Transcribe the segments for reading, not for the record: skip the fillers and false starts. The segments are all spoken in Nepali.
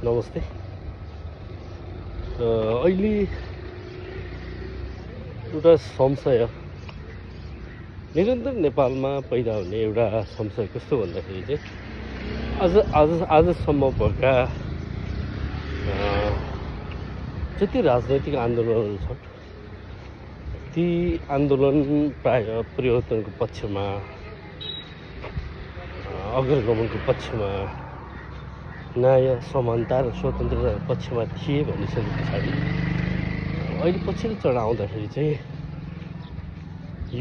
नमस्ते। अहिले एउटा संशय निरन्तर नेपालमा पैदा हुने एउटा संशय कस्तो भन्दाखेरि चाहिँ आजसम्म भएका जति राजनैतिक आन्दोलनहरू छन् ती आन्दोलन प्राय परिवर्तनको पक्षमा अग्रगमनको पक्षमा न्याय समानता र स्वतन्त्रताको पक्षमा थिए भनिसके पछाडि अहिले पछिल्लो चढ आउँदाखेरि चाहिँ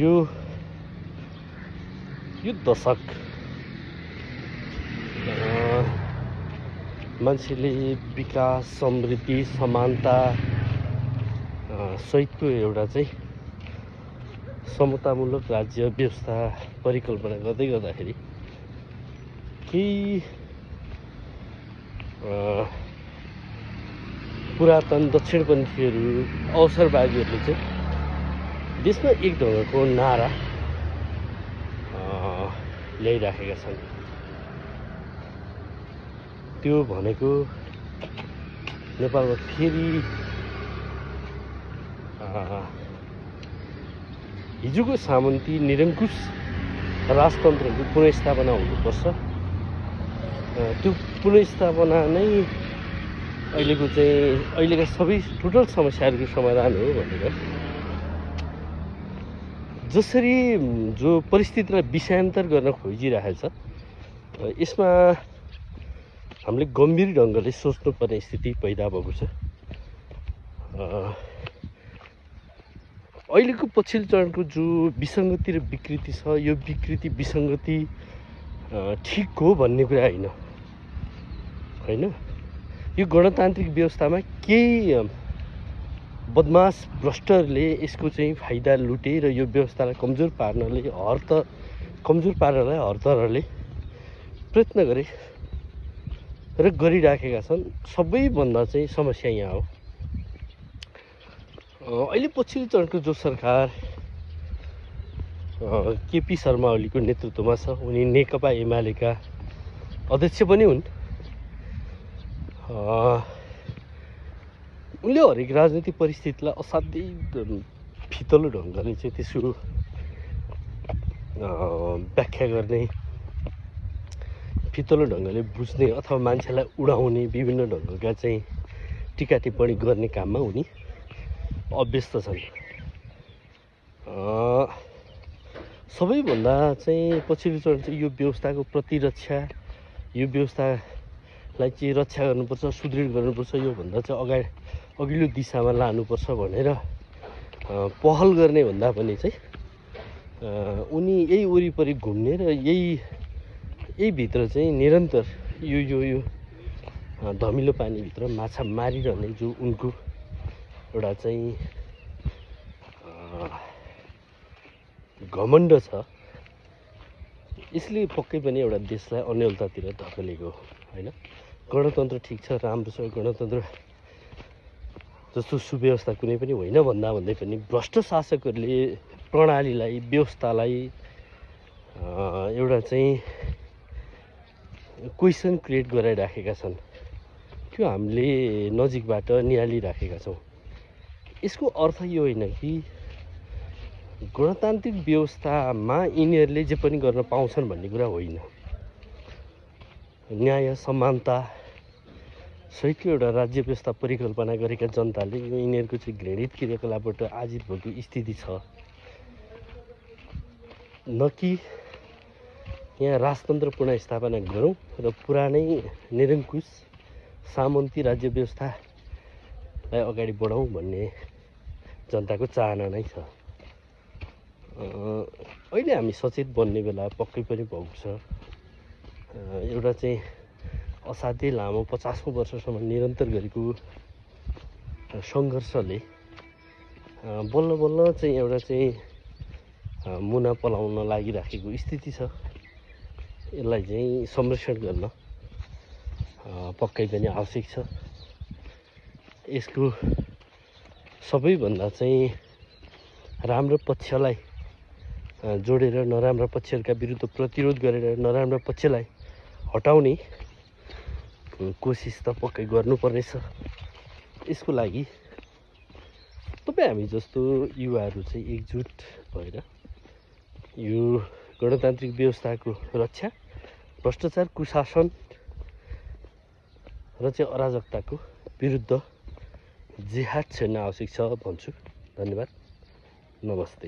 यो दशक मान्छेले विकास समृद्धि समानता सहितको एउटा चाहिँ समतामूलक राज्य व्यवस्था परिकल्पना गर्दै गर्दाखेरि केही पुरातन दक्षिणपन्थीहरू अवसरवादीहरूले चाहिँ देशमा एक ढङ्गको नारा ल्याइराखेका छन्। त्यो भनेको नेपालमा फेरि हिजोको सामन्ती निरङ्कुश राजतन्त्रको पुनर्स्थापना हुनुपर्छ। त्यो पुनर्स्थापना नै अहिलेका सबै टोटल समस्याहरूको समाधान हो भनेर जसरी जो परिस्थितिलाई विषयान्तर गर्न खोजिरहेछ यसमा हामीले गम्भीर ढङ्गले सोच्नुपर्ने स्थिति पैदा भएको छ। अहिलेको पछिल्लो चरणको जो विसङ्गति र विकृति छ यो विकृति विसङ्गति ठिक हो भन्ने कुरा होइन। यो गणतान्त्रिक व्यवस्थामा केही बदमास भ्रष्टहरूले यसको चाहिँ फाइदा लुटे र यो व्यवस्थालाई कमजोर पार्नलाई हरतरहरले प्रयत्न गरे र गरिराखेका छन्। सबैभन्दा चाहिँ समस्या यहाँ हो अहिले पछिल्लो चरणको जो सरकार केपी शर्मा ओलीको नेतृत्वमा छ उनी नेकपा एमालेका अध्यक्ष पनि हुन्। उनले हरेक राजनीतिक परिस्थितिलाई असाध्यै फितलो ढङ्गले चाहिँ त्यसको व्याख्या गर्ने फितलो ढङ्गले बुझ्ने अथवा मान्छेलाई उडाउने विभिन्न ढङ्गका चाहिँ टिका टिप्पणी गर्ने काममा उनी अभ्यस्त छन्। सबैभन्दा चाहिँ पछिल्लो चरण चाहिँ यो व्यवस्थाको प्रतिरक्षा यो व्यवस्थालाई चाहिँ रक्षा गर्नुपर्छ सुदृढ गर्नुपर्छ योभन्दा चाहिँ अघिल्लो दिशामा लानुपर्छ भनेर पहल गर्ने भन्दा पनि चाहिँ उनी यही वरिपरि घुम्ने र यही भित्र चाहिँ निरन्तर यो धमिलो पानीभित्र माछा मारिरहने जो उनको एउटा चाहिँ घमण्ड छ यसले पक्कै पनि एउटा देशलाई अन्यलतातिर धकेलेको होइन। गणतन्त्र ठिक छ राम्रो छ गणतन्त्र जस्तो सुव्यवस्था कुनै पनि होइन भन्दै पनि भ्रष्ट शासकहरूले प्रणालीलाई व्यवस्थालाई एउटा चाहिँ क्वेसन क्रिएट गराइराखेका छन्। त्यो हामीले नजिकबाट निहालिराखेका छौँ। यसको अर्थ यो होइन कि गणतान्त्रिक व्यवस्थामा यिनीहरूले जे पनि गर्न पाउँछन् भन्ने कुरा होइन। न्याय समानता सहितको एउटा राज्य व्यवस्था परिकल्पना गरेका जनताले यिनीहरूको चाहिँ घृणित क्रियाकलापबाट आजित भएको स्थिति छ न कि यहाँ राजतन्त्र पुनर्स्थापना गरौँ र पुरानै निरङ्कुश सामन्ती राज्य व्यवस्थालाई अगाडि बढाउँ भन्ने जनताको चाहना नै छ। अहिले हामी सचेत बन्ने बेला पक्कै पनि भएको छ। एउटा चाहिँ असाध्यै लामो 50औं वर्षसम्म निरन्तर गरेको सङ्घर्षले बल्ल बल्ल चाहिँ एउटा चाहिँ मुना पलाउन लागिराखेको स्थिति छ। यसलाई चाहिँ संरक्षण गर्न पक्कै पनि आवश्यक छ। यसको सबैभन्दा चाहिँ राम्रो पक्षलाई जोडेर नराम्रा पक्षहरूका विरुद्ध प्रतिरोध गरेर नराम्रा पक्षलाई हटाउने कोसिस त पक्कै गर्नुपर्नेछ। यसको लागि तपाईँ हामी जस्तो युवाहरू चाहिँ एकजुट भएर यो गणतान्त्रिक व्यवस्थाको रक्षा, भ्रष्टाचार, कुशासन र चाहिँ अराजकताको विरुद्ध जिहाद छेड्न आवश्यक छ भन्छु। धन्यवाद, नमस्ते।